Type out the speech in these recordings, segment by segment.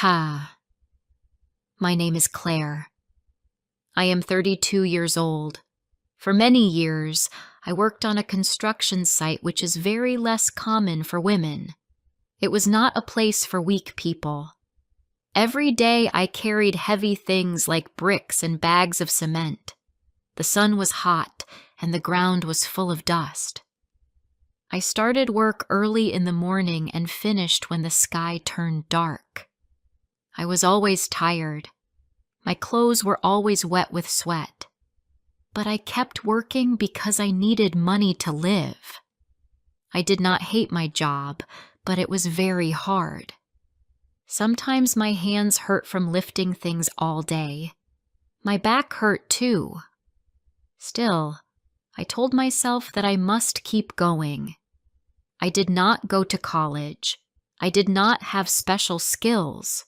Ha. My name is Claire. I am 32 years old. For many years, I worked on a construction site which is very less common for women. It was not a place for weak people. Every day I carried heavy things like bricks and bags of cement. The sun was hot and the ground was full of dust. I started work early in the morning and finished when the sky turned dark. I was always tired. My clothes were always wet with sweat. But I kept working because I needed money to live. I did not hate my job, but it was very hard. Sometimes my hands hurt from lifting things all day. My back hurt too. Still, I told myself that I must keep going. I did not go to college. I did not have special skills.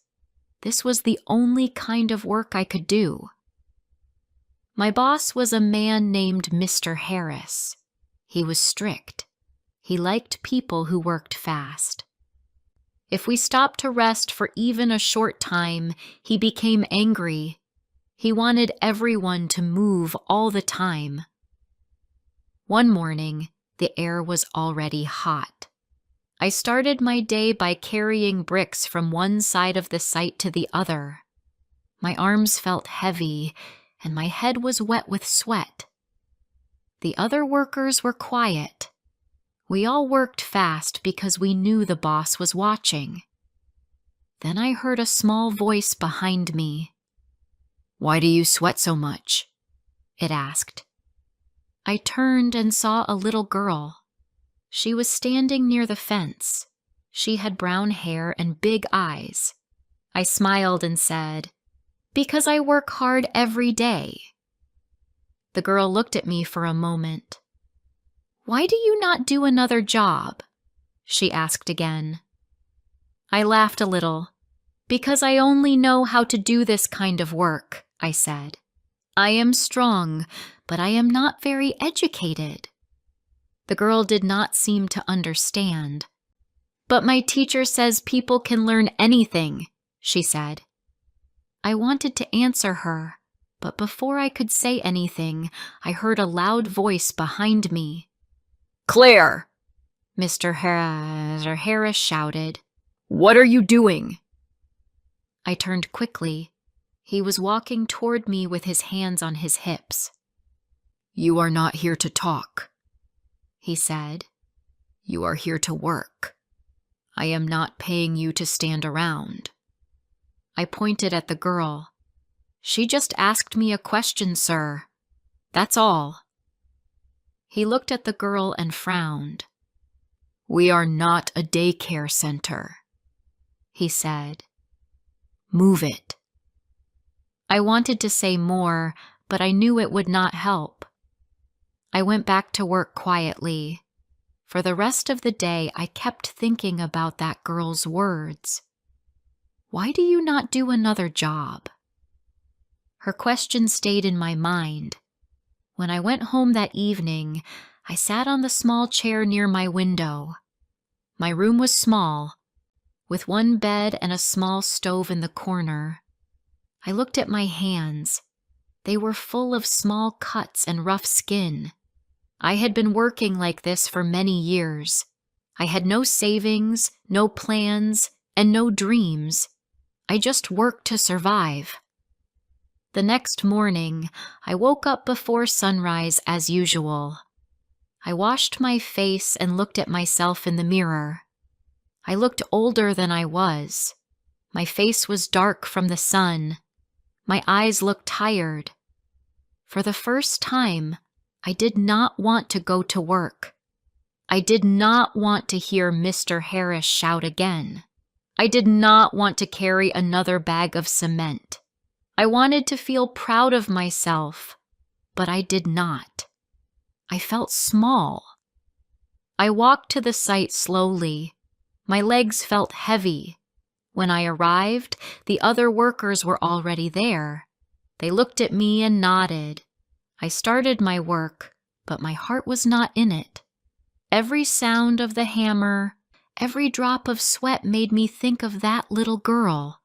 This was the only kind of work I could do. My boss was a man named Mr. Harris. He was strict. He liked people who worked fast. If we stopped to rest for even a short time, he became angry. He wanted everyone to move all the time. One morning, the air was already hot. I started my day by carrying bricks from one side of the site to the other. My arms felt heavy, and my head was wet with sweat. The other workers were quiet. We all worked fast because we knew the boss was watching. Then I heard a small voice behind me. "Why do you sweat so much?" it asked. I turned and saw a little girl. She was standing near the fence. She had brown hair and big eyes. I smiled and said, "Because I work hard every day." The girl looked at me for a moment. "Why do you not do another job?" she asked again. I laughed a little. "Because I only know how to do this kind of work," I said. "I am strong, but I am not very educated." The girl did not seem to understand. "But my teacher says people can learn anything," she said. I wanted to answer her, but before I could say anything, I heard a loud voice behind me. "Claire!" Mr. Harris shouted. "What are you doing?" I turned quickly. He was walking toward me with his hands on his hips. "You are not here to talk," he said. "You are here to work. I am not paying you to stand around." I pointed at the girl. "She just asked me a question, sir. That's all." He looked at the girl and frowned. "We are not a daycare center," he said. "Move it." I wanted to say more, but I knew it would not help. I went back to work quietly. For the rest of the day, I kept thinking about that girl's words. Why do you not do another job? Her question stayed in my mind. When I went home that evening, I sat on the small chair near my window. My room was small, with one bed and a small stove in the corner. I looked at my hands. They were full of small cuts and rough skin. I had been working like this for many years. I had no savings, no plans, and no dreams. I just worked to survive. The next morning, I woke up before sunrise as usual. I washed my face and looked at myself in the mirror. I looked older than I was. My face was dark from the sun. My eyes looked tired. For the first time, I did not want to go to work. I did not want to hear Mr. Harris shout again. I did not want to carry another bag of cement. I wanted to feel proud of myself, but I did not. I felt small. I walked to the site slowly. My legs felt heavy. When I arrived, the other workers were already there. They looked at me and nodded. I started my work, but my heart was not in it. Every sound of the hammer, every drop of sweat made me think of that little girl.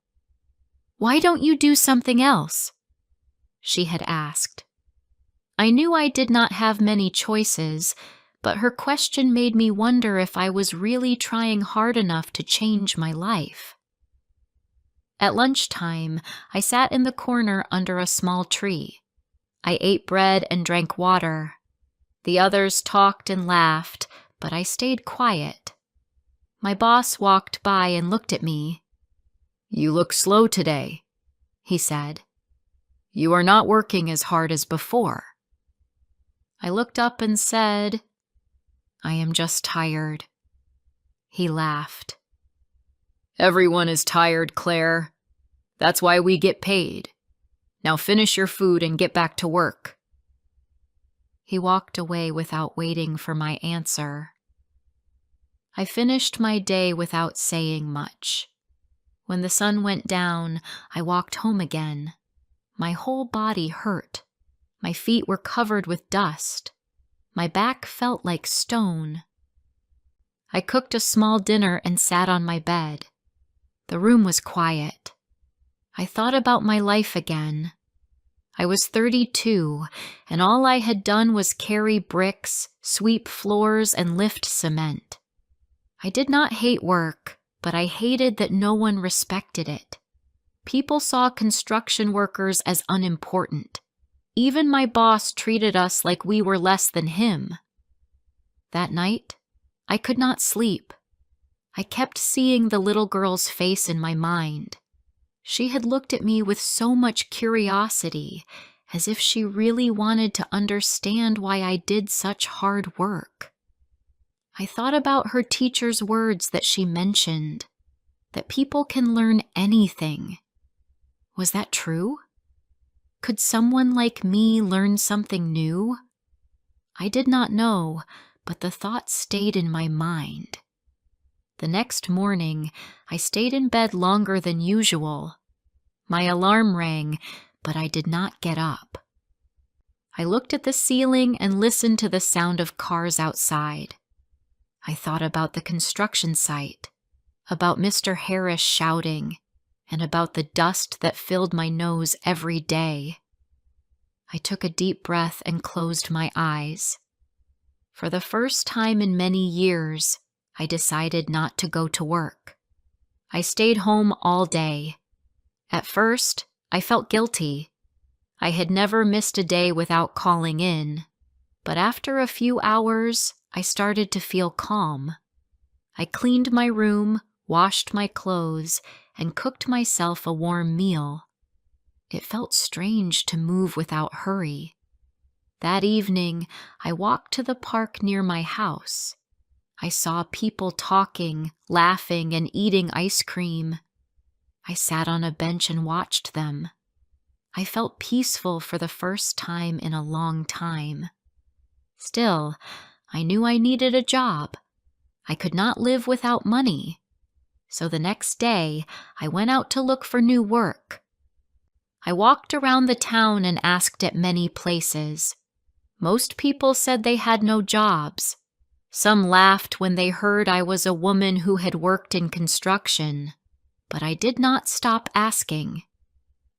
"Why don't you do something else?" she had asked. I knew I did not have many choices, but her question made me wonder if I was really trying hard enough to change my life. At lunchtime, I sat in the corner under a small tree. I ate bread and drank water. The others talked and laughed, but I stayed quiet. My boss walked by and looked at me. "You look slow today," he said. "You are not working as hard as before." I looked up and said, "I am just tired." He laughed. "Everyone is tired, Claire. That's why we get paid. Now finish your food and get back to work." He walked away without waiting for my answer. I finished my day without saying much. When the sun went down, I walked home again. My whole body hurt. My feet were covered with dust. My back felt like stone. I cooked a small dinner and sat on my bed. The room was quiet. I thought about my life again. I was 32, and all I had done was carry bricks, sweep floors, and lift cement. I did not hate work, but I hated that no one respected it. People saw construction workers as unimportant. Even my boss treated us like we were less than him. That night, I could not sleep. I kept seeing the little girl's face in my mind. She had looked at me with so much curiosity, as if she really wanted to understand why I did such hard work. I thought about her teacher's words that she mentioned, that people can learn anything. Was that true? Could someone like me learn something new? I did not know, but the thought stayed in my mind. The next morning, I stayed in bed longer than usual. My alarm rang, but I did not get up. I looked at the ceiling and listened to the sound of cars outside. I thought about the construction site, about Mr. Harris shouting, and about the dust that filled my nose every day. I took a deep breath and closed my eyes. For the first time in many years, I decided not to go to work. I stayed home all day. At first, I felt guilty. I had never missed a day without calling in, but after a few hours, I started to feel calm. I cleaned my room, washed my clothes, and cooked myself a warm meal. It felt strange to move without hurry. That evening, I walked to the park near my house. I saw people talking, laughing, and eating ice cream. I sat on a bench and watched them. I felt peaceful for the first time in a long time. Still, I knew I needed a job. I could not live without money. So the next day, I went out to look for new work. I walked around the town and asked at many places. Most people said they had no jobs. Some laughed when they heard I was a woman who had worked in construction, but I did not stop asking.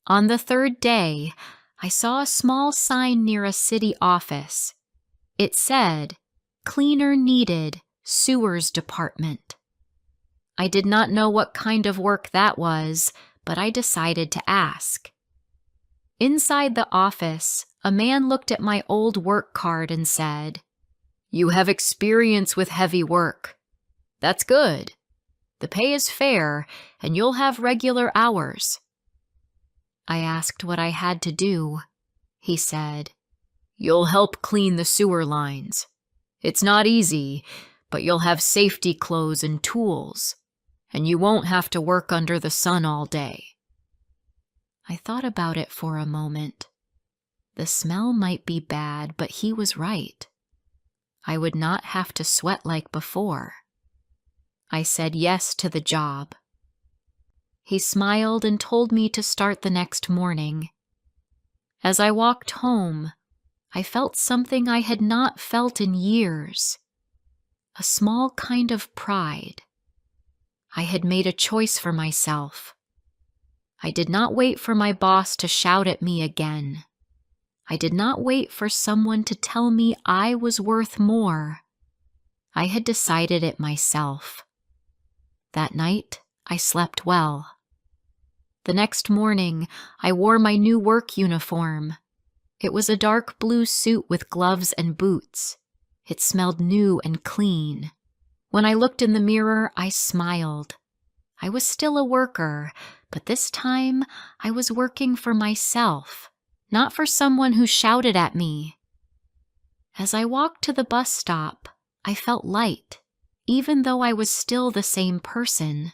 On the third day, I saw a small sign near a city office. It said, "Cleaner needed, sewers department." I did not know what kind of work that was, but I decided to ask. Inside the office, a man looked at my old work card and said, "You have experience with heavy work. That's good. The pay is fair, and you'll have regular hours." I asked what I had to do. He said, "You'll help clean the sewer lines. It's not easy, but you'll have safety clothes and tools, and you won't have to work under the sun all day." I thought about it for a moment. The smell might be bad, but he was right. I would not have to sweat like before. I said yes to the job. He smiled and told me to start the next morning. As I walked home, I felt something I had not felt in years. A small kind of pride. I had made a choice for myself. I did not wait for my boss to shout at me again. I did not wait for someone to tell me I was worth more. I had decided it myself. That night, I slept well. The next morning, I wore my new work uniform. It was a dark blue suit with gloves and boots. It smelled new and clean. When I looked in the mirror, I smiled. I was still a worker, but this time I was working for myself, not for someone who shouted at me. As I walked to the bus stop, I felt light, even though I was still the same person.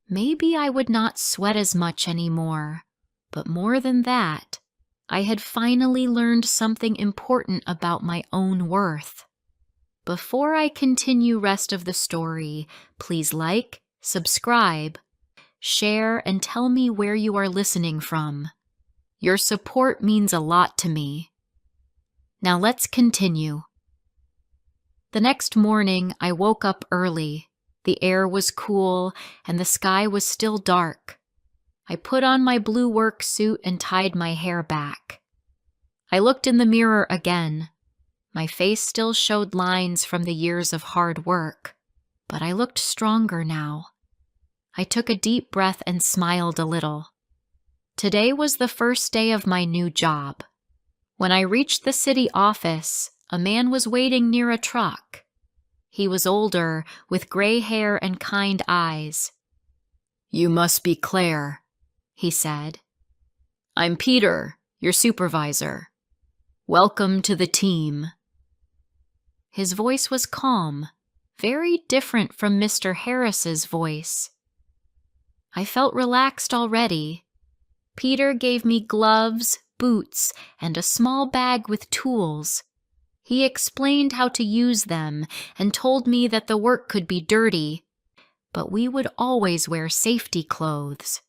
Maybe I would not sweat as much anymore, but more than that, I had finally learned something important about my own worth. Before I continue rest of the story, please like, subscribe, share, and tell me where you are listening from. Your support means a lot to me. Now let's continue. The next morning, I woke up early. The air was cool, and the sky was still dark. I put on my blue work suit and tied my hair back. I looked in the mirror again. My face still showed lines from the years of hard work, but I looked stronger now. I took a deep breath and smiled a little. Today was the first day of my new job. When I reached the city office, a man was waiting near a truck. He was older, with gray hair and kind eyes. "You must be Claire," he said. "I'm Peter, your supervisor. Welcome to the team." His voice was calm, very different from Mr. Harris's voice. I felt relaxed already. Peter gave me gloves, boots, and a small bag with tools. He explained how to use them and told me that the work could be dirty, but we would always wear safety clothes.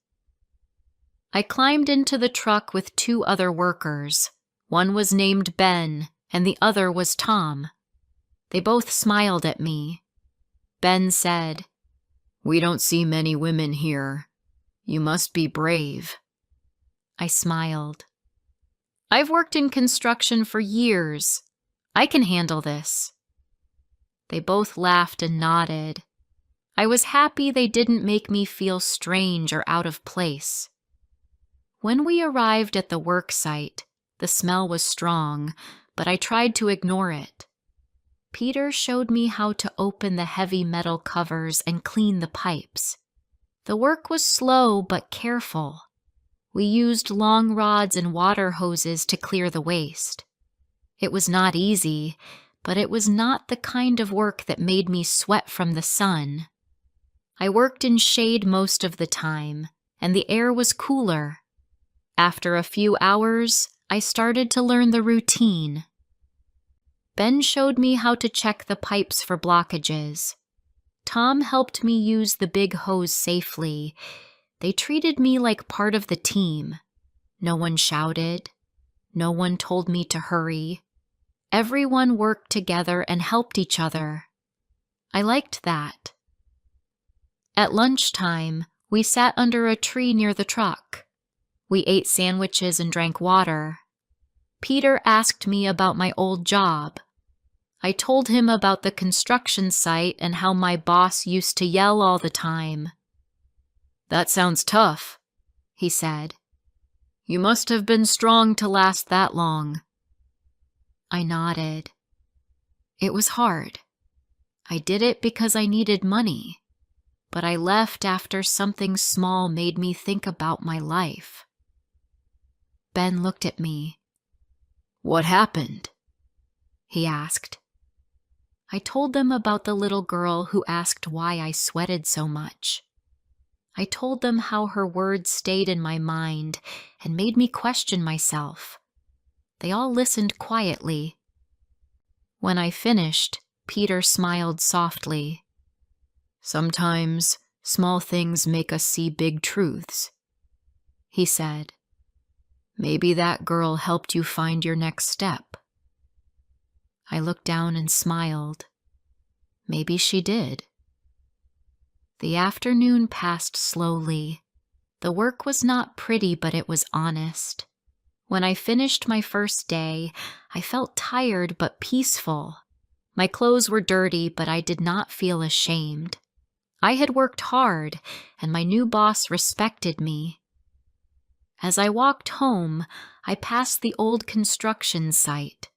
I climbed into the truck with two other workers. One was named Ben, and the other was Tom. They both smiled at me. Ben said, "We don't see many women here. You must be brave." I smiled. "I've worked in construction for years. I can handle this." They both laughed and nodded. I was happy they didn't make me feel strange or out of place. When we arrived at the work site, the smell was strong, but I tried to ignore it. Peter showed me how to open the heavy metal covers and clean the pipes. The work was slow but careful. We used long rods and water hoses to clear the waste. It was not easy, but it was not the kind of work that made me sweat from the sun. I worked in shade most of the time, and the air was cooler. After a few hours, I started to learn the routine. Ben showed me how to check the pipes for blockages. Tom helped me use the big hose safely. They treated me like part of the team. No one shouted. No one told me to hurry. Everyone worked together and helped each other. I liked that. At lunchtime, we sat under a tree near the truck. We ate sandwiches and drank water. Peter asked me about my old job. I told him about the construction site and how my boss used to yell all the time. "That sounds tough," he said. "You must have been strong to last that long." I nodded. It was hard. I did it because I needed money, but I left after something small made me think about my life. Ben looked at me. "What happened?" he asked. I told them about the little girl who asked why I sweated so much. I told them how her words stayed in my mind and made me question myself. They all listened quietly. When I finished, Peter smiled softly. "Sometimes small things make us see big truths," he said. "Maybe that girl helped you find your next step." I looked down and smiled. Maybe she did. The afternoon passed slowly. The work was not pretty, but it was honest. When I finished my first day, I felt tired but peaceful. My clothes were dirty, but I did not feel ashamed. I had worked hard, and my new boss respected me. As I walked home, I passed the old construction site.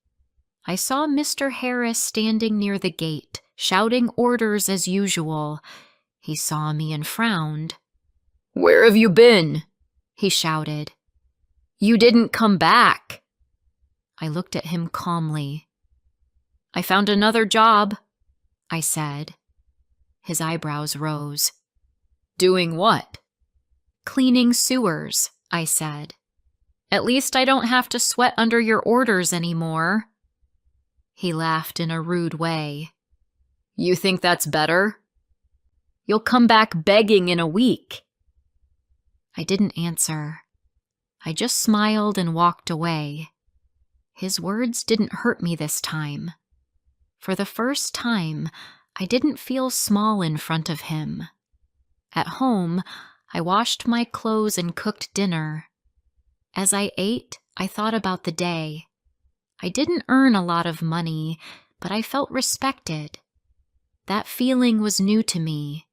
I saw Mr. Harris standing near the gate, shouting orders as usual. He saw me and frowned. "Where have you been?" he shouted. "You didn't come back." I looked at him calmly. "I found another job," I said. His eyebrows rose. "Doing what?" "Cleaning sewers," I said. "At least I don't have to sweat under your orders anymore." He laughed in a rude way. "You think that's better? You'll come back begging in a week." I didn't answer. I just smiled and walked away. His words didn't hurt me this time. For the first time, I didn't feel small in front of him. At home, I washed my clothes and cooked dinner. As I ate, I thought about the day. I didn't earn a lot of money, but I felt respected. That feeling was new to me.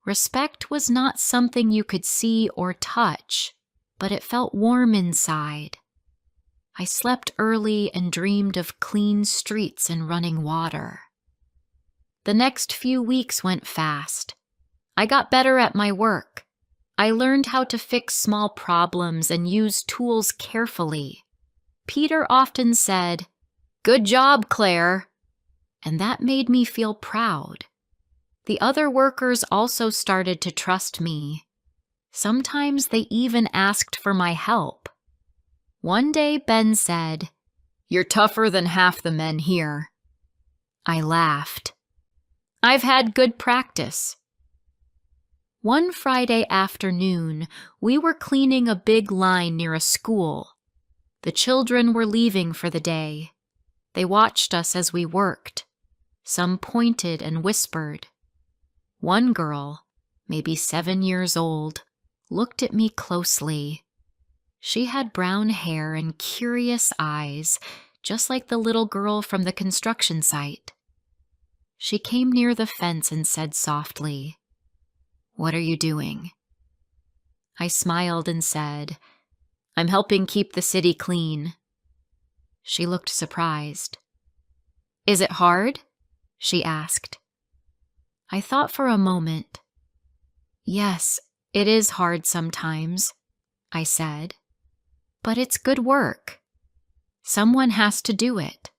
Respect was not something you could see or touch, but it felt warm inside. I slept early and dreamed of clean streets and running water. The next few weeks went fast. I got better at my work. I learned how to fix small problems and use tools carefully. Peter often said, "Good job, Claire," and that made me feel proud. The other workers also started to trust me. Sometimes they even asked for my help. One day Ben said, "You're tougher than half the men here." I laughed. "I've had good practice." One Friday afternoon, we were cleaning a big line near a school. The children were leaving for the day. They watched us as we worked. Some pointed and whispered. One girl, maybe 7 years old, looked at me closely. She had brown hair and curious eyes, just like the little girl from the construction site. She came near the fence and said softly, "What are you doing?" I smiled and said, "I'm helping keep the city clean." She looked surprised. "Is it hard?" she asked. I thought for a moment. "Yes, it is hard sometimes," I said. "But it's good work. Someone has to do it."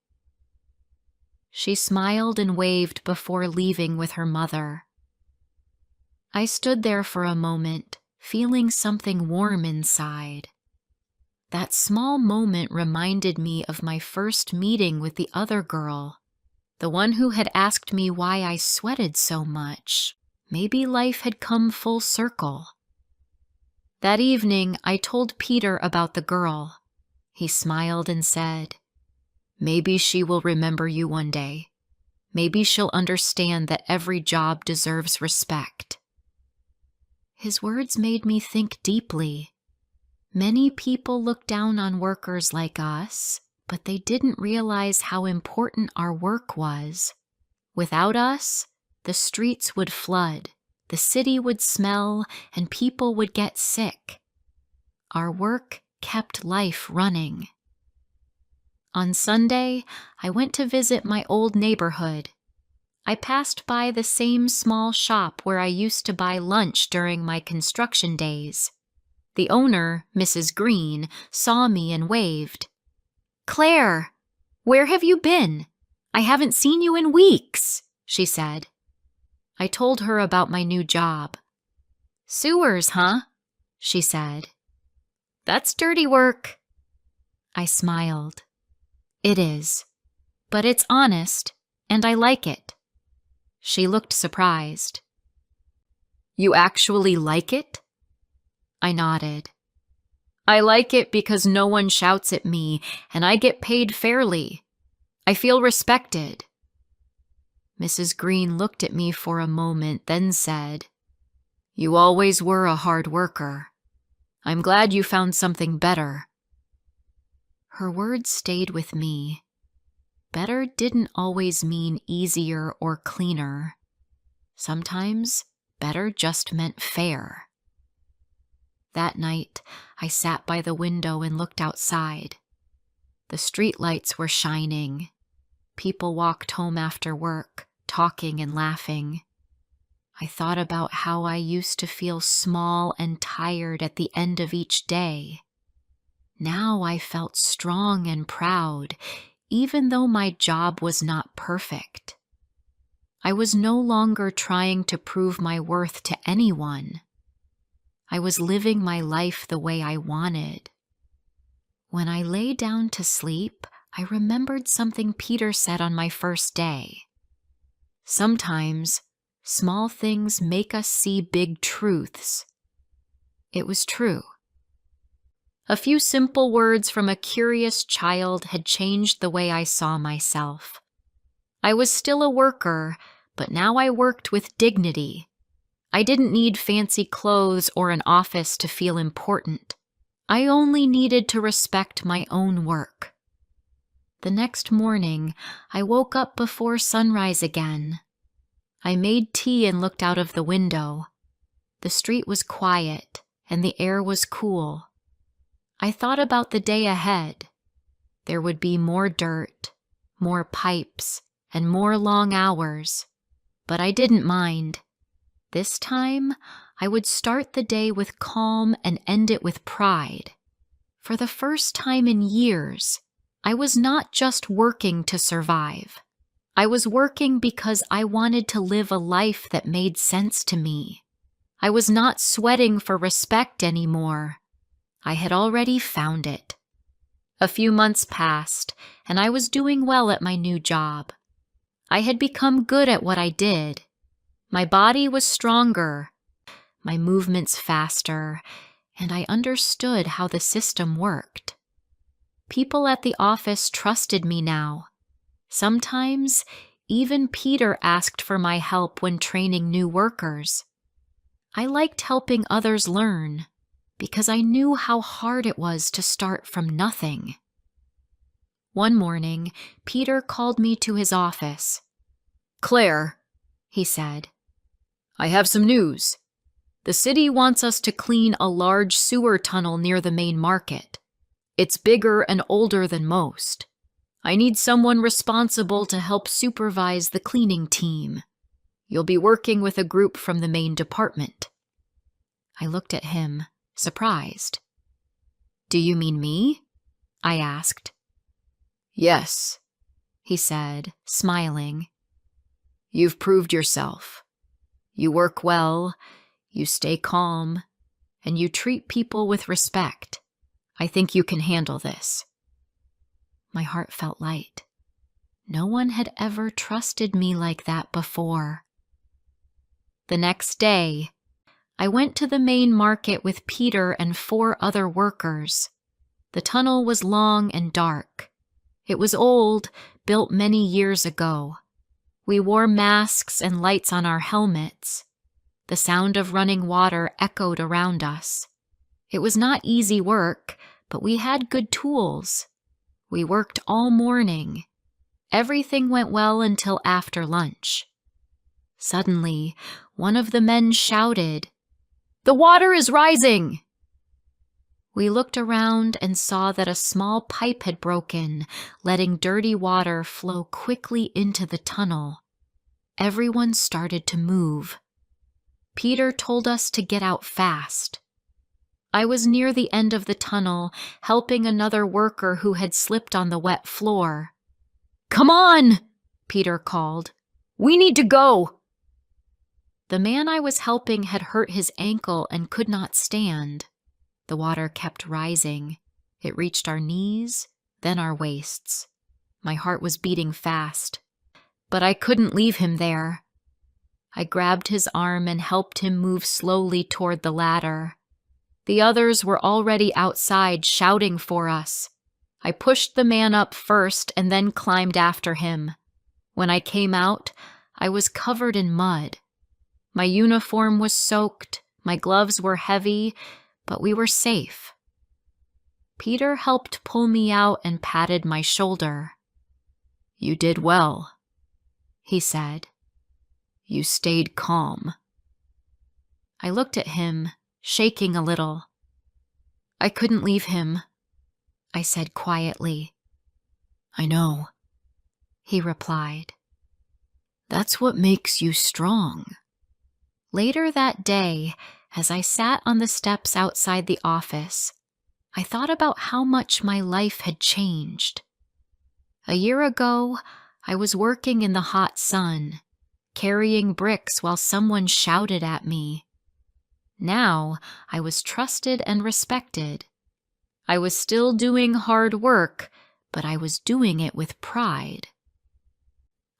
She smiled and waved before leaving with her mother. I stood there for a moment, feeling something warm inside. That small moment reminded me of my first meeting with the other girl, the one who had asked me why I sweated so much. Maybe life had come full circle. That evening, I told Peter about the girl. He smiled and said, "Maybe she will remember you one day. Maybe she'll understand that every job deserves respect." His words made me think deeply. Many people look down on workers like us, but they didn't realize how important our work was. Without us, the streets would flood, the city would smell, and people would get sick. Our work kept life running. On Sunday, I went to visit my old neighborhood. I passed by the same small shop where I used to buy lunch during my construction days. The owner, Mrs. Green, saw me and waved. "Claire, where have you been? I haven't seen you in weeks," she said. I told her about my new job. "Sewers, huh?" she said. "That's dirty work." I smiled. "It is, but it's honest, and I like it." She looked surprised. "You actually like it?" I nodded. "I like it because no one shouts at me, and I get paid fairly. I feel respected." Mrs. Green looked at me for a moment, then said, "You always were a hard worker." I'm glad you found something better. Her words stayed with me. Better didn't always mean easier or cleaner. Sometimes better just meant fair. That night, I sat by the window and looked outside. The streetlights were shining. People walked home after work, talking and laughing. I thought about how I used to feel small and tired at the end of each day. Now I felt strong and proud, even though my job was not perfect. I was no longer trying to prove my worth to anyone. I was living my life the way I wanted. When I lay down to sleep, I remembered something Peter said on my first day. Sometimes, small things make us see big truths. It was true. A few simple words from a curious child had changed the way I saw myself. I was still a worker, but now I worked with dignity. I didn't need fancy clothes or an office to feel important. I only needed to respect my own work. The next morning, I woke up before sunrise again. I made tea and looked out of the window. The street was quiet, and the air was cool. I thought about the day ahead. There would be more dirt, more pipes, and more long hours. But I didn't mind. This time, I would start the day with calm and end it with pride. For the first time in years, I was not just working to survive. I was working because I wanted to live a life that made sense to me. I was not sweating for respect anymore. I had already found it. A few months passed, and I was doing well at my new job. I had become good at what I did. My body was stronger, my movements faster, and I understood how the system worked. People at the office trusted me now. Sometimes, even Peter asked for my help when training new workers. I liked helping others learn because I knew how hard it was to start from nothing. One morning, Peter called me to his office. "Claire," he said, "I have some news. The city wants us to clean a large sewer tunnel near the main market. It's bigger and older than most. I need someone responsible to help supervise the cleaning team. You'll be working with a group from the main department." I looked at him, surprised. "Do you mean me?" I asked. "Yes," he said, smiling. "You've proved yourself. You work well, you stay calm, and you treat people with respect. I think you can handle this." My heart felt light. No one had ever trusted me like that before. The next day, I went to the main market with Peter and 4 other workers. The tunnel was long and dark. It was old, built many years ago. We wore masks and lights on our helmets. The sound of running water echoed around us. It was not easy work, but we had good tools. We worked all morning. Everything went well until after lunch. Suddenly, one of the men shouted, "The water is rising!" We looked around and saw that a small pipe had broken, letting dirty water flow quickly into the tunnel. Everyone started to move. Peter told us to get out fast. I was near the end of the tunnel, helping another worker who had slipped on the wet floor. "Come on!" Peter called. "We need to go!" The man I was helping had hurt his ankle and could not stand. The water kept rising. It reached our knees, then our waists. My heart was beating fast, but I couldn't leave him there. I grabbed his arm and helped him move slowly toward the ladder. The others were already outside shouting for us. I pushed the man up first and then climbed after him. When I came out, I was covered in mud. My uniform was soaked, my gloves were heavy, but we were safe. Peter helped pull me out and patted my shoulder. "You did well," he said. "You stayed calm." I looked at him, shaking a little. "I couldn't leave him," I said quietly. "I know," he replied. "That's what makes you strong." Later that day, as I sat on the steps outside the office, I thought about how much my life had changed. A year ago, I was working in the hot sun, carrying bricks while someone shouted at me. Now, I was trusted and respected. I was still doing hard work, but I was doing it with pride.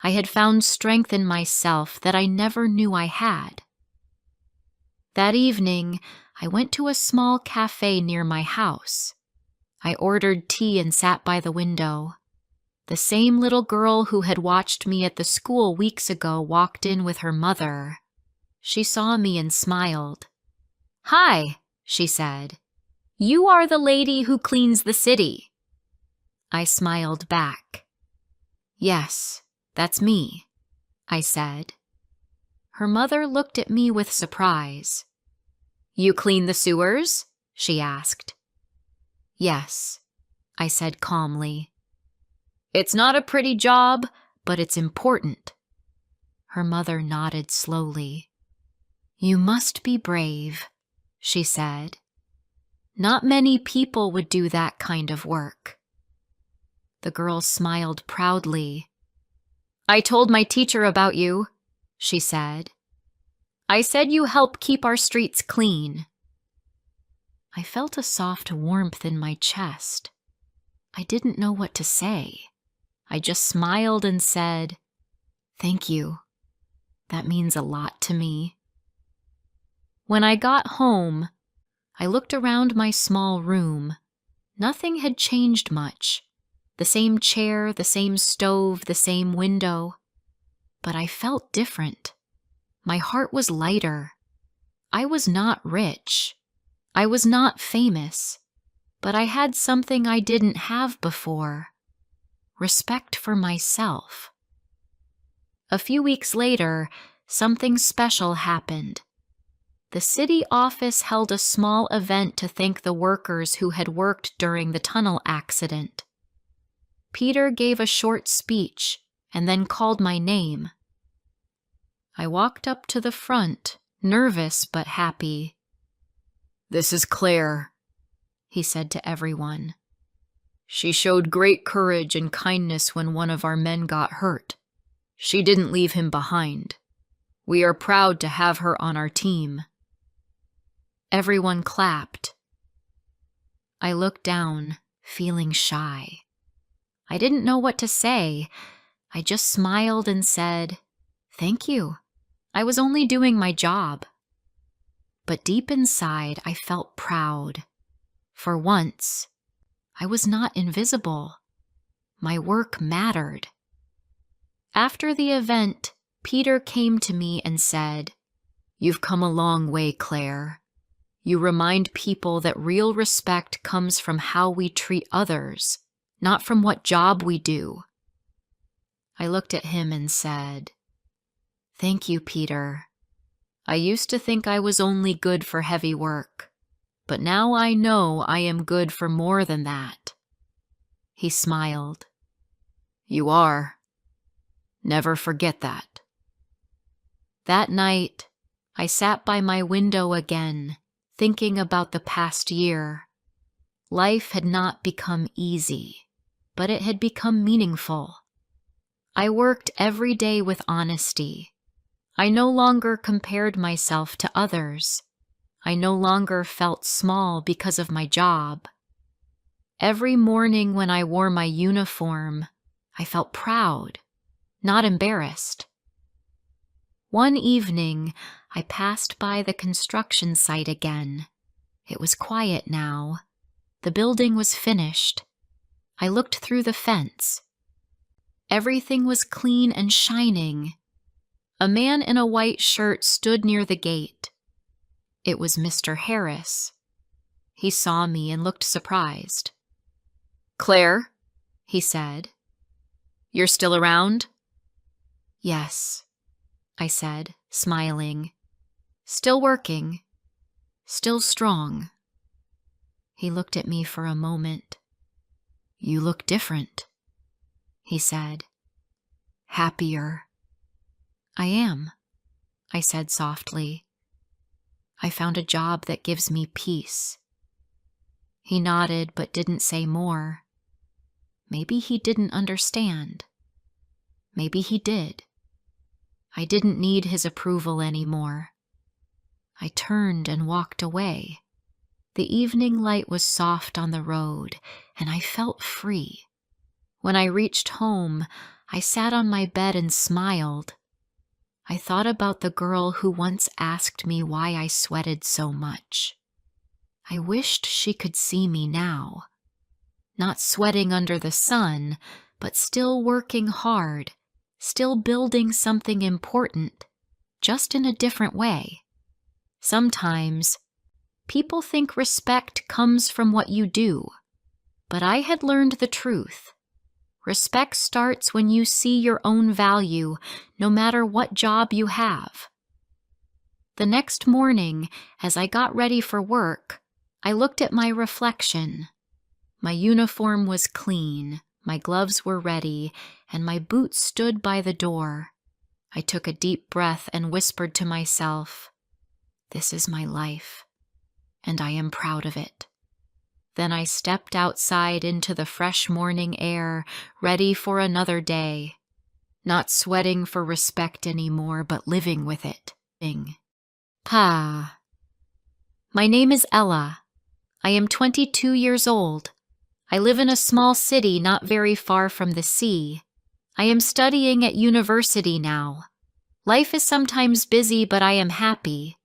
I had found strength in myself that I never knew I had. That evening, I went to a small cafe near my house. I ordered tea and sat by the window. The same little girl who had watched me at the school weeks ago walked in with her mother. She saw me and smiled. "Hi," she said. "You are the lady who cleans the city." I smiled back. "Yes, that's me," I said. Her mother looked at me with surprise. "You clean the sewers?" she asked. "Yes," I said calmly. "It's not a pretty job, but it's important." Her mother nodded slowly. "You must be brave," she said. "Not many people would do that kind of work." The girl smiled proudly. "I told my teacher about you," she said. "I said you help keep our streets clean." I felt a soft warmth in my chest. I didn't know what to say. I just smiled and said, "Thank you. That means a lot to me." When I got home, I looked around my small room. Nothing had changed much. The same chair, the same stove, the same window. But I felt different. My heart was lighter. I was not rich. I was not famous. But I had something I didn't have before. Respect for myself. A few weeks later, something special happened. The city office held a small event to thank the workers who had worked during the tunnel accident. Peter gave a short speech and then called my name. I walked up to the front, nervous but happy. "This is Claire," he said to everyone. "She showed great courage and kindness when one of our men got hurt. She didn't leave him behind. We are proud to have her on our team." Everyone clapped. I looked down, feeling shy. I didn't know what to say. I just smiled and said, "Thank you. I was only doing my job." But deep inside, I felt proud. For once, I was not invisible. My work mattered. After the event, Peter came to me and said, "You've come a long way, Claire. You remind people that real respect comes from how we treat others, not from what job we do." I looked at him and said, "Thank you, Peter. I used to think I was only good for heavy work, but now I know I am good for more than that." He smiled. "You are. Never forget that." That night, I sat by my window again, thinking about the past year. Life had not become easy, but it had become meaningful. I worked every day with honesty. I no longer compared myself to others. I no longer felt small because of my job. Every morning when I wore my uniform, I felt proud, not embarrassed. One evening, I passed by the construction site again. It was quiet now. The building was finished. I looked through the fence. Everything was clean and shining. A man in a white shirt stood near the gate. It was Mr. Harris. He saw me and looked surprised. "Claire," he said, "you're still around?" "Yes," I said, smiling. "Still working. Still strong." He looked at me for a moment. "You look different," he said. "Happier." "I am," I said softly. "I found a job that gives me peace." He nodded but didn't say more. Maybe he didn't understand. Maybe he did. I didn't need his approval anymore. I turned and walked away. The evening light was soft on the road, and I felt free. When I reached home, I sat on my bed and smiled. I thought about the girl who once asked me why I sweated so much. I wished she could see me now. Not sweating under the sun, but still working hard, still building something important, just in a different way. Sometimes, people think respect comes from what you do, but I had learned the truth. Respect starts when you see your own value, no matter what job you have. The next morning, as I got ready for work, I looked at my reflection. My uniform was clean, my gloves were ready, and my boots stood by the door. I took a deep breath and whispered to myself, "This is my life, and I am proud of it." Then I stepped outside into the fresh morning air, ready for another day. Not sweating for respect anymore, but living with it. My name is Ella. I am 22 years old. I live in a small city not very far from the sea. I am studying at university now. Life is sometimes busy, but I am happy.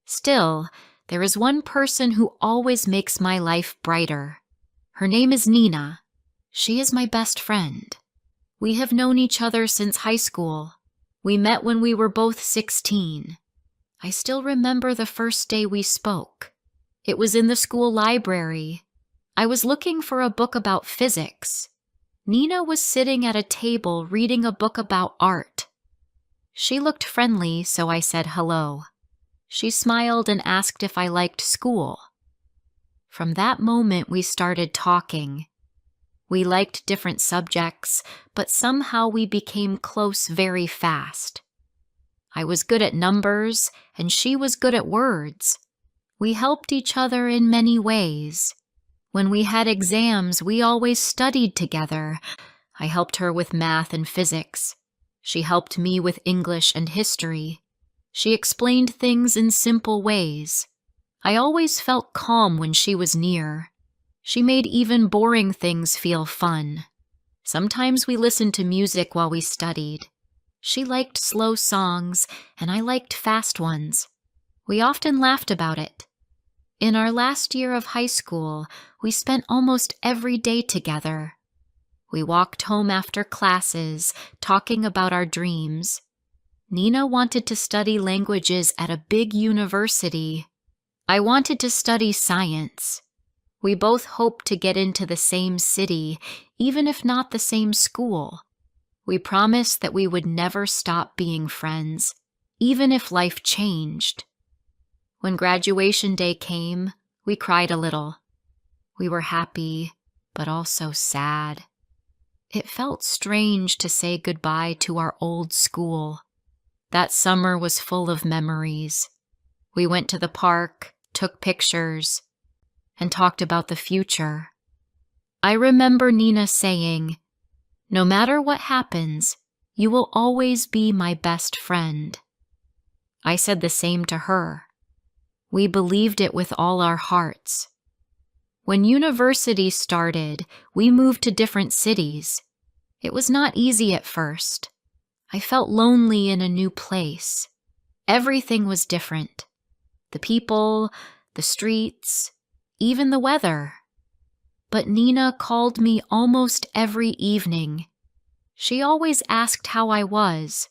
Still, there is one person who always makes my life brighter. Her name is Nina. She is my best friend. We have known each other since high school. We met when we were both 16. I still remember the first day we spoke. It was in the school library. I was looking for a book about physics. Nina was sitting at a table reading a book about art. She looked friendly, so I said hello. She smiled and asked if I liked school. From that moment, we started talking. We liked different subjects, but somehow we became close very fast. I was good at numbers, and she was good at words. We helped each other in many ways. When we had exams, we always studied together. I helped her with math and physics. She helped me with English and history. She explained things in simple ways. I always felt calm when she was near. She made even boring things feel fun. Sometimes we listened to music while we studied. She liked slow songs, and I liked fast ones. We often laughed about it. In our last year of high school, we spent almost every day together. We walked home after classes, talking about our dreams. Nina wanted to study languages at a big university. I wanted to study science. We both hoped to get into the same city, even if not the same school. We promised that we would never stop being friends, even if life changed. When graduation day came, we cried a little. We were happy, but also sad. It felt strange to say goodbye to our old school. That summer was full of memories. We went to the park, took pictures, and talked about the future. I remember Nina saying, "No matter what happens, you will always be my best friend." I said the same to her. We believed it with all our hearts. When university started, we moved to different cities. It was not easy at first. I felt lonely in a new place. Everything was different. The people, the streets, even the weather. But Nina called me almost every evening. She always asked how I was.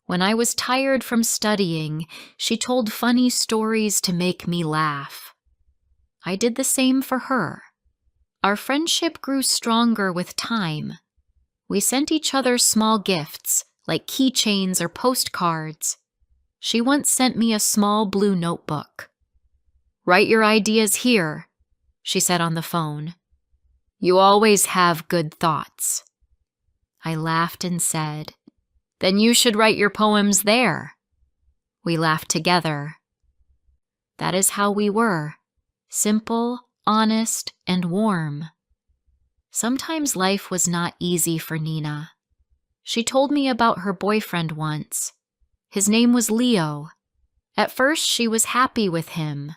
When I was tired from studying, she told funny stories to make me laugh. I did the same for her. Our friendship grew stronger with time. We sent each other small gifts, like keychains or postcards. She once sent me a small blue notebook. "Write your ideas here," she said on the phone. "You always have good thoughts." I laughed and said, "Then you should write your poems there." We laughed together. That is how we were, simple, honest, and warm. Sometimes life was not easy for Nina. She told me about her boyfriend once. His name was Leo. At first she was happy with him,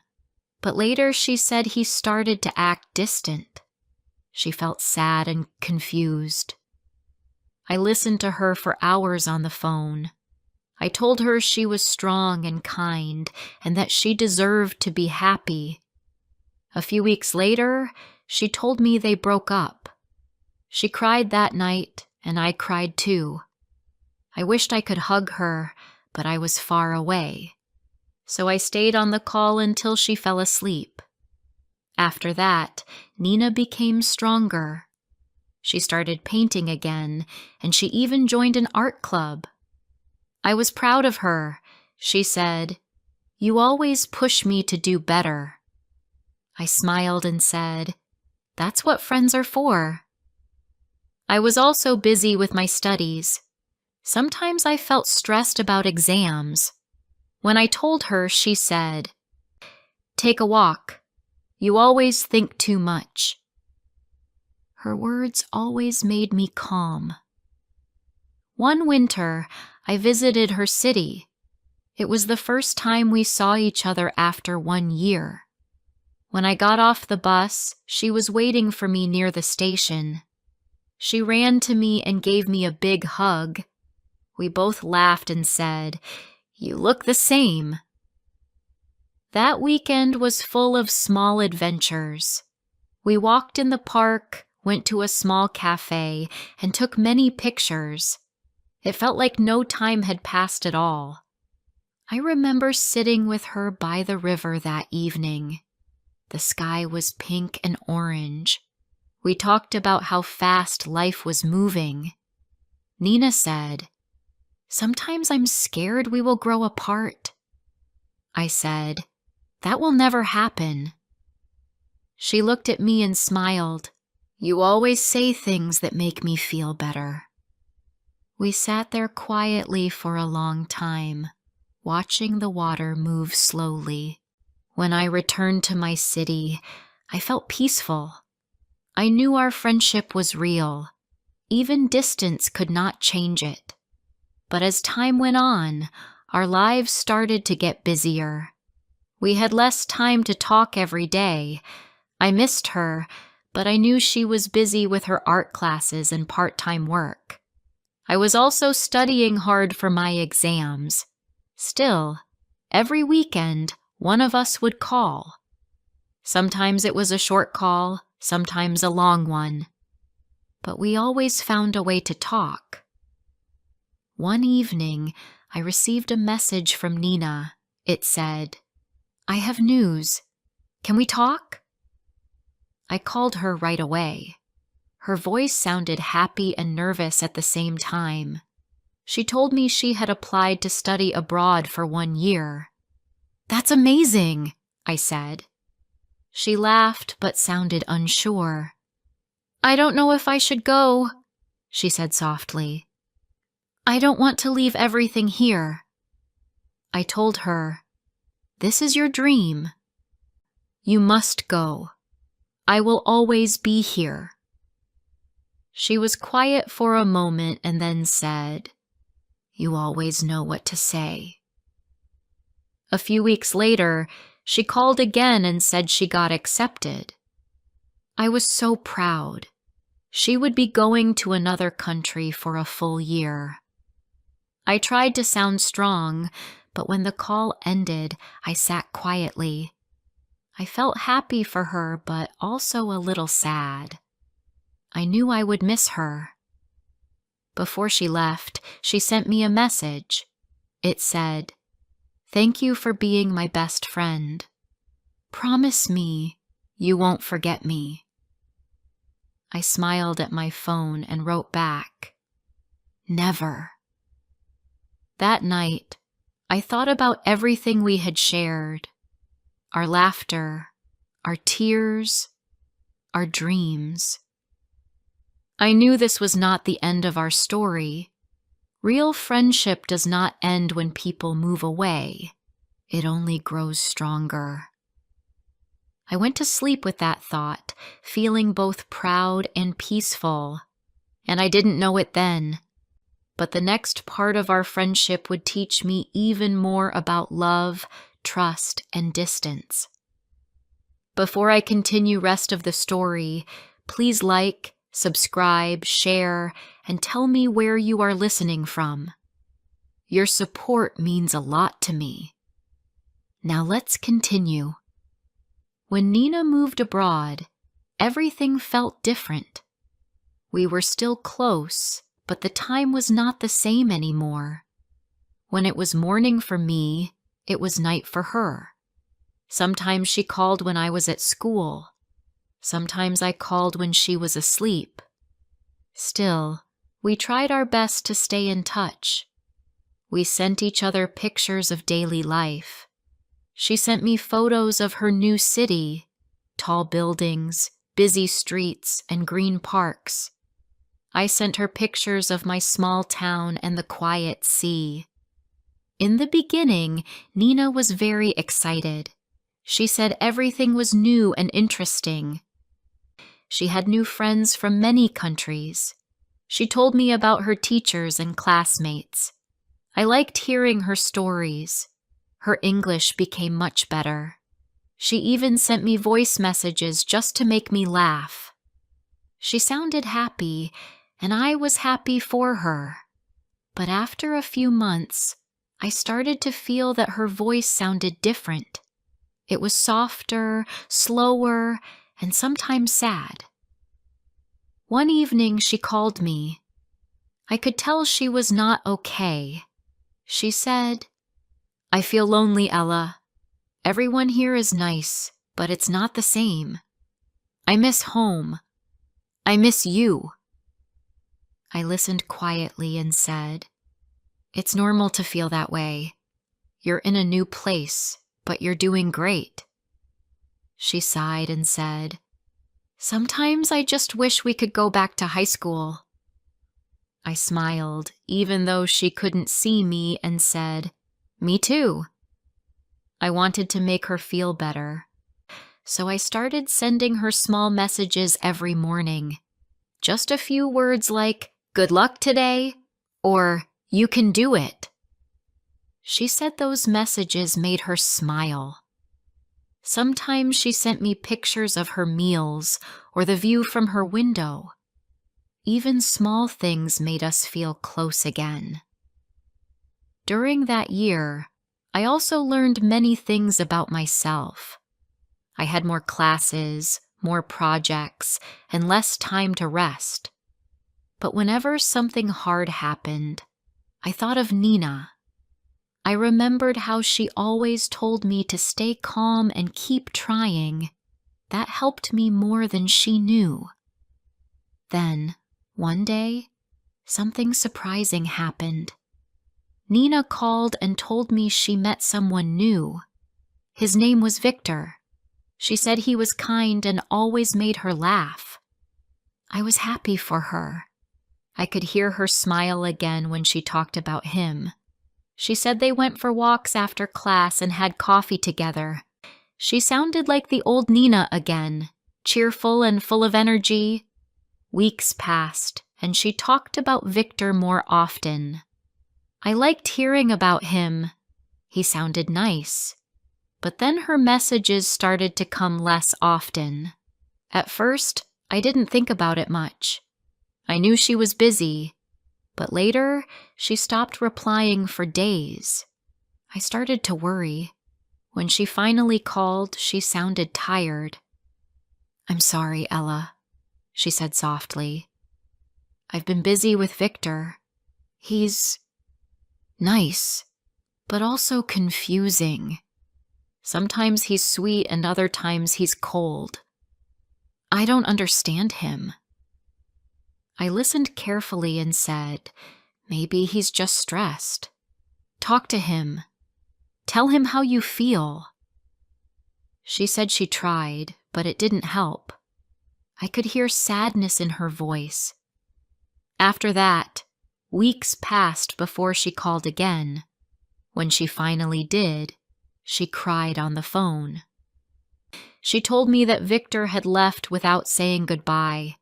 but later she said he started to act distant. She felt sad and confused. I listened to her for hours on the phone. I told her she was strong and kind and that she deserved to be happy. A few weeks later, she told me they broke up. She cried that night, and I cried too. I wished I could hug her, but I was far away. So I stayed on the call until she fell asleep. After that, Nina became stronger. She started painting again, and she even joined an art club. I was proud of her. She said, "You always push me to do better." I smiled and said, "That's what friends are for." I was also busy with my studies. Sometimes I felt stressed about exams. When I told her, she said, "Take a walk. You always think too much." Her words always made me calm. One winter, I visited her city. It was the first time we saw each other after 1 year. When I got off the bus, she was waiting for me near the station. She ran to me and gave me a big hug. We both laughed and said, "You look the same." That weekend was full of small adventures. We walked in the park, went to a small cafe, and took many pictures. It felt like no time had passed at all. I remember sitting with her by the river that evening. The sky was pink and orange. We talked about how fast life was moving. Nina said, "Sometimes I'm scared we will grow apart." I said, "That will never happen." She looked at me and smiled. "You always say things that make me feel better." We sat there quietly for a long time, watching the water move slowly. When I returned to my city, I felt peaceful. I knew our friendship was real. Even distance could not change it. But as time went on, our lives started to get busier. We had less time to talk every day. I missed her, but I knew she was busy with her art classes and part-time work. I was also studying hard for my exams. Still, every weekend, one of us would call. Sometimes it was a short call, sometimes a long one. But we always found a way to talk. One evening, I received a message from Nina. It said, "I have news. Can we talk?" I called her right away. Her voice sounded happy and nervous at the same time. She told me she had applied to study abroad for 1 year. "That's amazing," I said. She laughed but sounded unsure. "I don't know if I should go," she said softly. "I don't want to leave everything here." I told her, "This is your dream. You must go. I will always be here." She was quiet for a moment and then said, "You always know what to say." A few weeks later, she called again and said she got accepted. I was so proud. She would be going to another country for a full year. I tried to sound strong, but when the call ended, I sat quietly. I felt happy for her, but also a little sad. I knew I would miss her. Before she left, she sent me a message. It said, "Thank you for being my best friend. Promise me you won't forget me." I smiled at my phone and wrote back, "Never." That night, I thought about everything we had shared, our laughter, our tears, our dreams. I knew this was not the end of our story. Real friendship does not end when people move away. It only grows stronger. I went to sleep with that thought, feeling both proud and peaceful. And I didn't know it then, but the next part of our friendship would teach me even more about love, trust, and distance. Before I continue rest of the story, please like, subscribe, share, and tell me where you are listening from. Your support means a lot to me. Now let's continue. When Nina moved abroad, everything felt different. We were still close, but the time was not the same anymore. When it was morning for me, it was night for her. Sometimes she called when I was at school. Sometimes I called when she was asleep. Still, we tried our best to stay in touch. We sent each other pictures of daily life. She sent me photos of her new city, tall buildings, busy streets, and green parks. I sent her pictures of my small town and the quiet sea. In the beginning, Nina was very excited. She said everything was new and interesting. She had new friends from many countries. She told me about her teachers and classmates. I liked hearing her stories. Her English became much better. She even sent me voice messages just to make me laugh. She sounded happy, and I was happy for her. But after a few months, I started to feel that her voice sounded different. It was softer, slower, and sometimes sad. One evening she called me. I could tell she was not okay. She said, "I feel lonely, Ella. Everyone here is nice, but it's not the same. I miss home. I miss you." I listened quietly and said, "It's normal to feel that way. You're in a new place, but you're doing great." She sighed and said, "Sometimes I just wish we could go back to high school." I smiled, even though she couldn't see me, and said, "Me too." I wanted to make her feel better, so I started sending her small messages every morning. Just a few words like, "Good luck today," or "You can do it." She said those messages made her smile. Sometimes she sent me pictures of her meals or the view from her window. Even small things made us feel close again. During that year, I also learned many things about myself. I had more classes, more projects, and less time to rest. But whenever something hard happened, I thought of Nina. I remembered how she always told me to stay calm and keep trying. That helped me more than she knew. Then, one day, something surprising happened. Nina called and told me she met someone new. His name was Victor. She said he was kind and always made her laugh. I was happy for her. I could hear her smile again when she talked about him. She said they went for walks after class and had coffee together. She sounded like the old Nina again, cheerful and full of energy. Weeks passed, and she talked about Victor more often. I liked hearing about him. He sounded nice. But then her messages started to come less often. At first, I didn't think about it much. I knew she was busy, but later she stopped replying for days. I started to worry. When she finally called, she sounded tired. "I'm sorry, Ella," she said softly. "I've been busy with Victor. He's nice, but also confusing. Sometimes he's sweet and other times he's cold. I don't understand him. I listened carefully and said, maybe he's just stressed. Talk to him. Tell him how you feel. She said she tried, but it didn't help. I could hear sadness in her voice. After that, weeks passed before she called again. When she finally did, she cried on the phone. She told me that Victor had left without saying goodbye.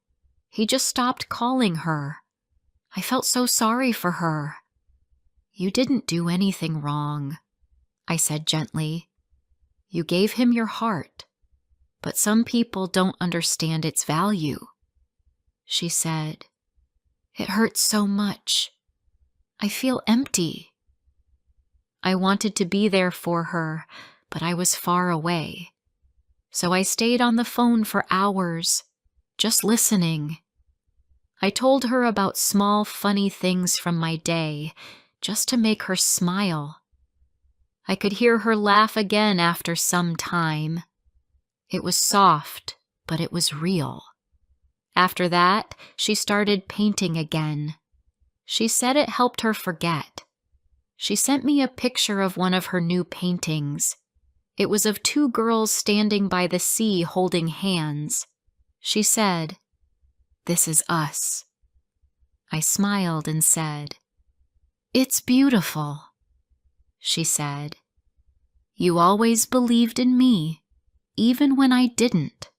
He just stopped calling her. I felt so sorry for her. You didn't do anything wrong, I said gently. You gave him your heart, but some people don't understand its value. She said, it hurts so much. I feel empty. I wanted to be there for her, but I was far away. So I stayed on the phone for hours, just listening. I told her about small, funny things from my day, just to make her smile. I could hear her laugh again after some time. It was soft, but it was real. After that, she started painting again. She said it helped her forget. She sent me a picture of one of her new paintings. It was of two girls standing by the sea holding hands. She said, "This is us." I smiled and said, "It's beautiful." She said, "You always believed in me, even when I didn't."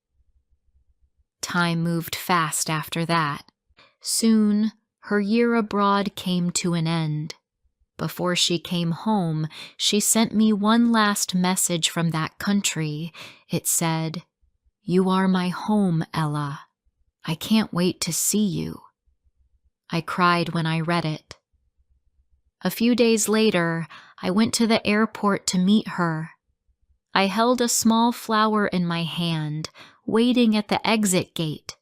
Time moved fast after that. Soon, her year abroad came to an end. Before she came home, she sent me one last message from that country. It said, "You are my home, Ella. I can't wait to see you." I cried when I read it. A few days later, I went to the airport to meet her. I held a small flower in my hand, waiting at the exit gate.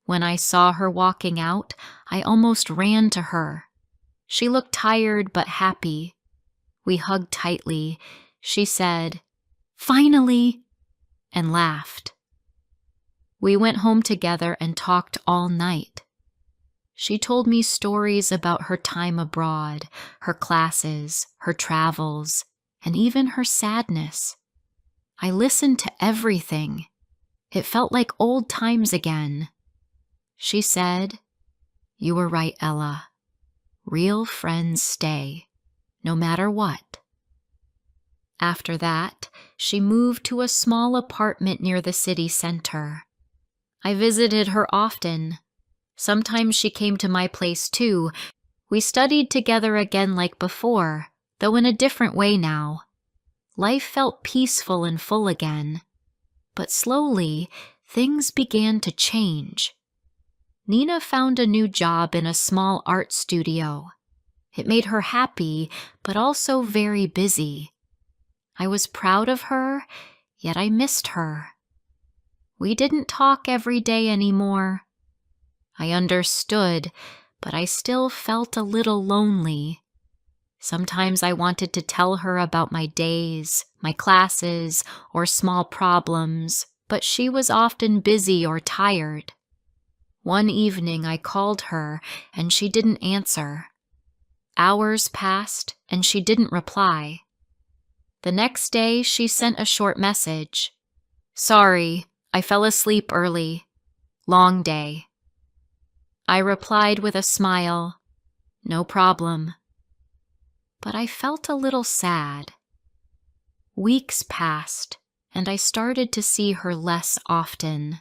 When I saw her walking out, I almost ran to her. She looked tired but happy. We hugged tightly. She said, "Finally," and laughed. We went home together and talked all night. She told me stories about her time abroad, her classes, her travels, and even her sadness. I listened to everything. It felt like old times again. She said, "You were right, Ella. Real friends stay, no matter what." After that, she moved to a small apartment near the city center. I visited her often. Sometimes she came to my place too. We studied together again like before, though in a different way now. Life felt peaceful and full again. But slowly, things began to change. Nina found a new job in a small art studio. It made her happy, but also very busy. I was proud of her, yet I missed her. We didn't talk every day anymore. I understood, but I still felt a little lonely. Sometimes I wanted to tell her about my days, my classes, or small problems, but she was often busy or tired. One evening I called her and she didn't answer. Hours passed and she didn't reply. The next day she sent a short message. "Sorry, I fell asleep early. Long day." I replied with a smile, "No problem." But I felt a little sad. Weeks passed, and I started to see her less often.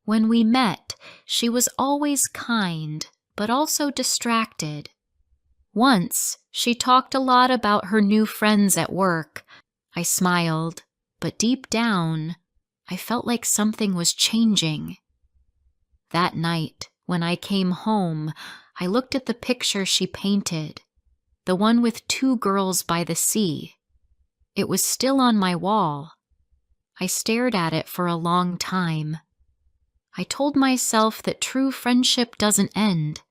When we met, she was always kind, but also distracted. Once, she talked a lot about her new friends at work. I smiled, but deep down, I felt like something was changing. That night, when I came home, I looked at the picture she painted, the one with two girls by the sea. It was still on my wall. I stared at it for a long time. I told myself that true friendship doesn't end.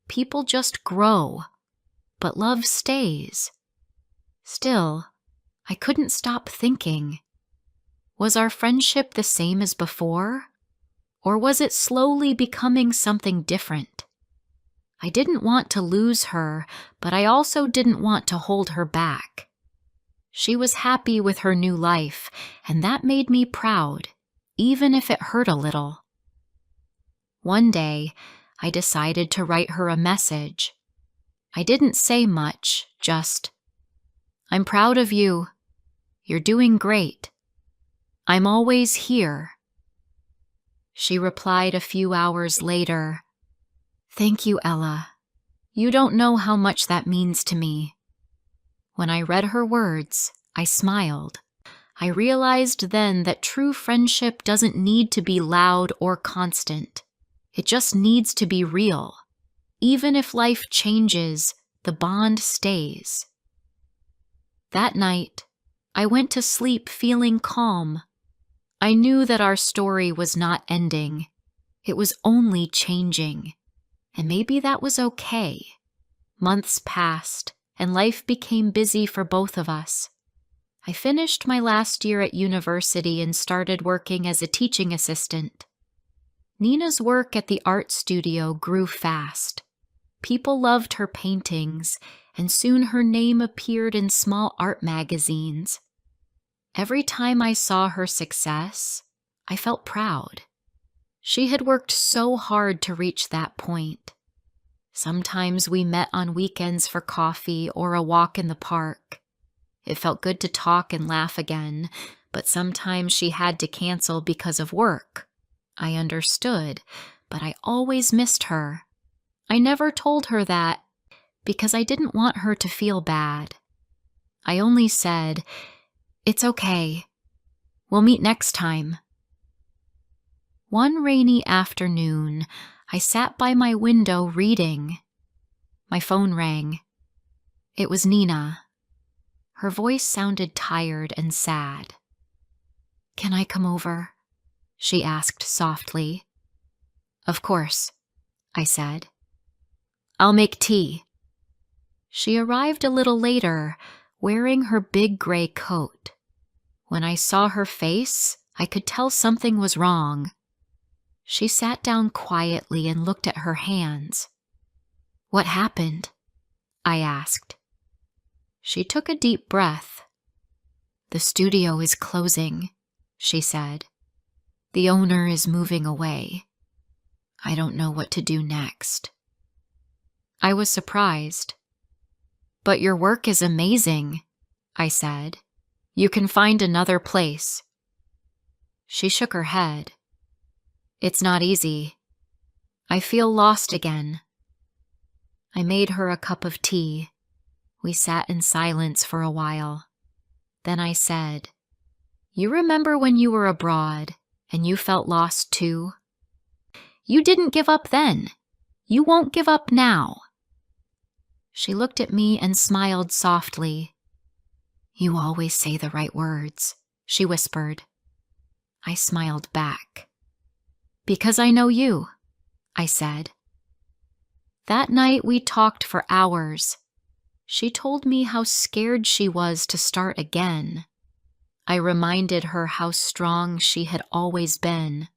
People just grow, but love stays. Still, I couldn't stop thinking. Was our friendship the same as before? Or was it slowly becoming something different? I didn't want to lose her, but I also didn't want to hold her back. She was happy with her new life, and that made me proud, even if it hurt a little. One day, I decided to write her a message. I didn't say much, just, "I'm proud of you. You're doing great. I'm always here." She replied a few hours later, "Thank you, Ella. You don't know how much that means to me." When I read her words, I smiled. I realized then that true friendship doesn't need to be loud or constant. It just needs to be real. Even if life changes, the bond stays. That night, I went to sleep feeling calm. I knew that our story was not ending. It was only changing. And maybe that was okay. Months passed, and life became busy for both of us. I finished my last year at university and started working as a teaching assistant. Nina's work at the art studio grew fast. People loved her paintings, and soon her name appeared in small art magazines. Every time I saw her success, I felt proud. She had worked so hard to reach that point. Sometimes we met on weekends for coffee or a walk in the park. It felt good to talk and laugh again, but sometimes she had to cancel because of work. I understood, but I always missed her. I never told her that because I didn't want her to feel bad. I only said, "It's okay. We'll meet next time." One rainy afternoon, I sat by my window reading. My phone rang. It was Nina. Her voice sounded tired and sad. "Can I come over?" she asked softly. "Of course," I said. "I'll make tea." She arrived a little later, wearing her big gray coat. When I saw her face, I could tell something was wrong. She sat down quietly and looked at her hands. "What happened?" I asked. She took a deep breath. "The studio is closing," she said. "The owner is moving away. I don't know what to do next." I was surprised. "But your work is amazing," I said. "You can find another place." She shook her head. "It's not easy. I feel lost again." I made her a cup of tea. We sat in silence for a while. Then I said, "You remember when you were abroad and you felt lost too? You didn't give up then. You won't give up now." She looked at me and smiled softly. "You always say the right words," she whispered. I smiled back. "Because I know you," I said. That night we talked for hours. She told me how scared she was to start again. I reminded her how strong she had always been.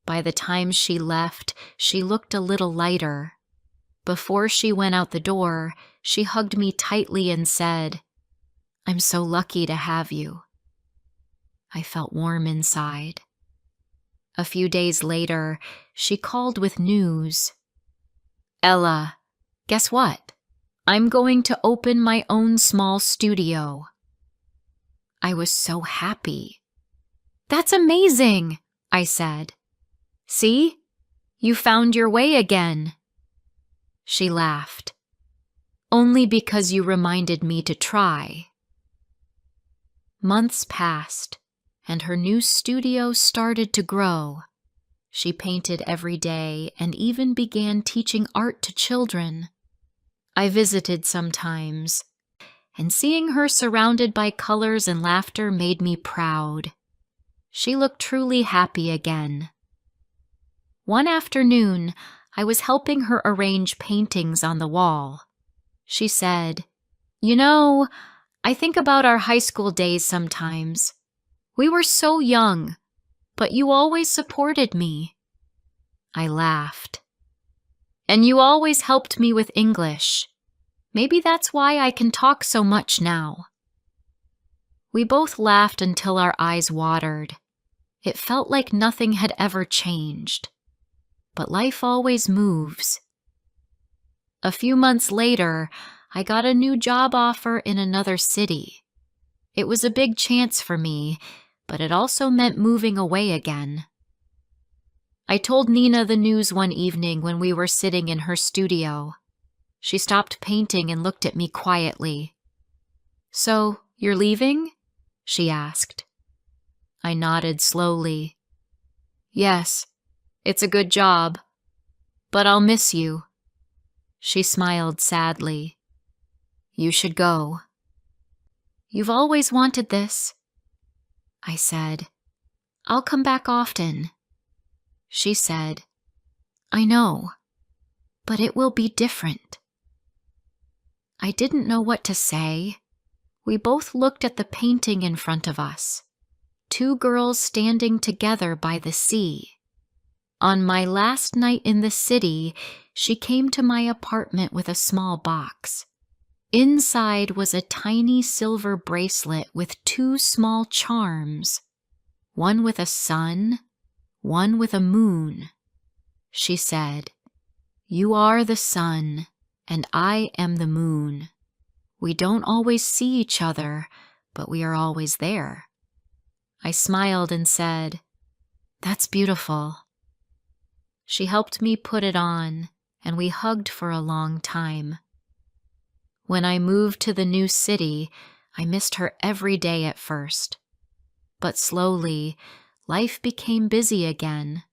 By the time she left, she looked a little lighter. Before she went out the door, she hugged me tightly and said, "I'm so lucky to have you." I felt warm inside. A few days later, she called with news. "Ella, guess what? I'm going to open my own small studio." I was so happy. "That's amazing," I said. "See? You found your way again." She laughed. "Only because you reminded me to try." Months passed, and her new studio started to grow. She painted every day and even began teaching art to children. I visited sometimes, and seeing her surrounded by colors and laughter made me proud. She looked truly happy again. One afternoon, I was helping her arrange paintings on the wall. She said, "You know, I think about our high school days sometimes. We were so young, but you always supported me. I laughed. And you always helped me with English. Maybe that's why I can talk so much now. We both laughed until our eyes watered. It felt like nothing had ever changed. But life always moves. A few months later, I got a new job offer in another city. It was a big chance for me, but it also meant moving away again. I told Nina the news one evening when we were sitting in her studio. She stopped painting and looked at me quietly. "So, you're leaving?" she asked. I nodded slowly. "Yes, it's a good job, but I'll miss you." She smiled sadly. "You should go." "You've always wanted this," I said. "I'll come back often." She said, "I know, but it will be different." I didn't know what to say. We both looked at the painting in front of us. Two girls standing together by the sea. On my last night in the city, she came to my apartment with a small box. Inside was a tiny silver bracelet with two small charms, one with a sun, one with a moon. She said, "You are the sun, and I am the moon. We don't always see each other, but we are always there." I smiled and said, "That's beautiful." She helped me put it on, and we hugged for a long time. When I moved to the new city, I missed her every day at first. But slowly, life became busy again.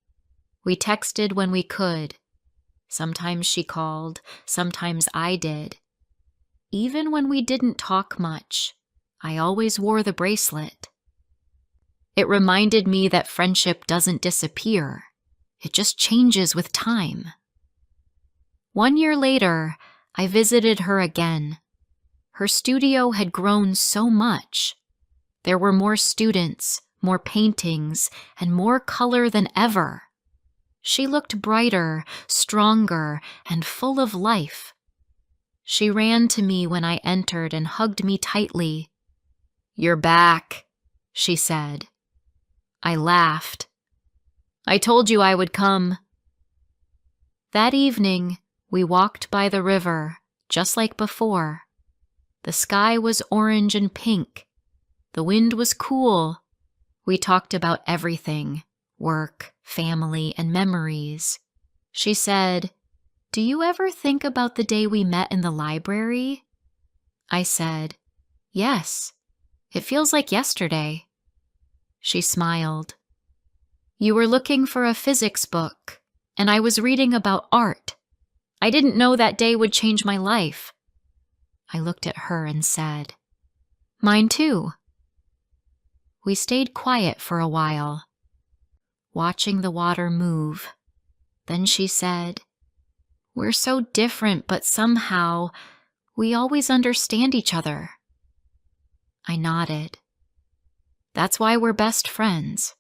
We texted when we could. Sometimes she called, sometimes I did. Even when we didn't talk much, I always wore the bracelet. It reminded me that friendship doesn't disappear. It just changes with time. 1 year later, I visited her again. Her studio had grown so much. There were more students, more paintings, and more color than ever. She looked brighter, stronger, and full of life. She ran to me when I entered and hugged me tightly. "You're back," she said. I laughed. "I told you I would come." That evening, we walked by the river, just like before. The sky was orange and pink. The wind was cool. We talked about everything, work, family, and memories. She said, "Do you ever think about the day we met in the library?" I said, "Yes. It feels like yesterday." She smiled. "You were looking for a physics book, and I was reading about art. I didn't know that day would change my life." I looked at her and said, "Mine too." We stayed quiet for a while, watching the water move. Then she said, "We're so different, but somehow we always understand each other." I nodded. "That's why we're best friends."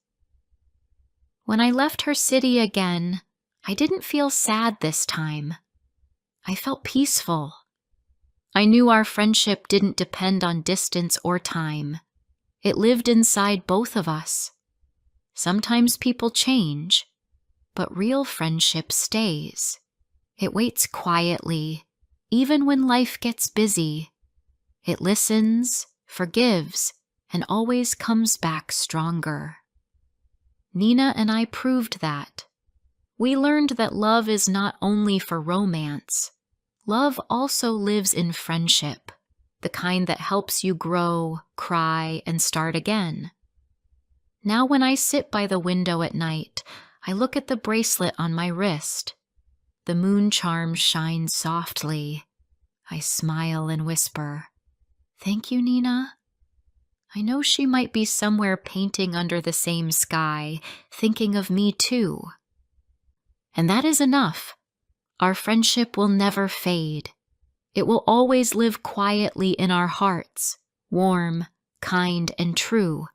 When I left her city again, I didn't feel sad this time. I felt peaceful. I knew our friendship didn't depend on distance or time. It lived inside both of us. Sometimes people change, but real friendship stays. It waits quietly, even when life gets busy. It listens, forgives, and always comes back stronger. Nina and I proved that. We learned that love is not only for romance. Love also lives in friendship, the kind that helps you grow, cry, and start again. Now when I sit by the window at night, I look at the bracelet on my wrist. The moon charm shines softly. I smile and whisper, "Thank you, Nina." I know she might be somewhere painting under the same sky, thinking of me too. And that is enough. Our friendship will never fade. It will always live quietly in our hearts, warm, kind, and true.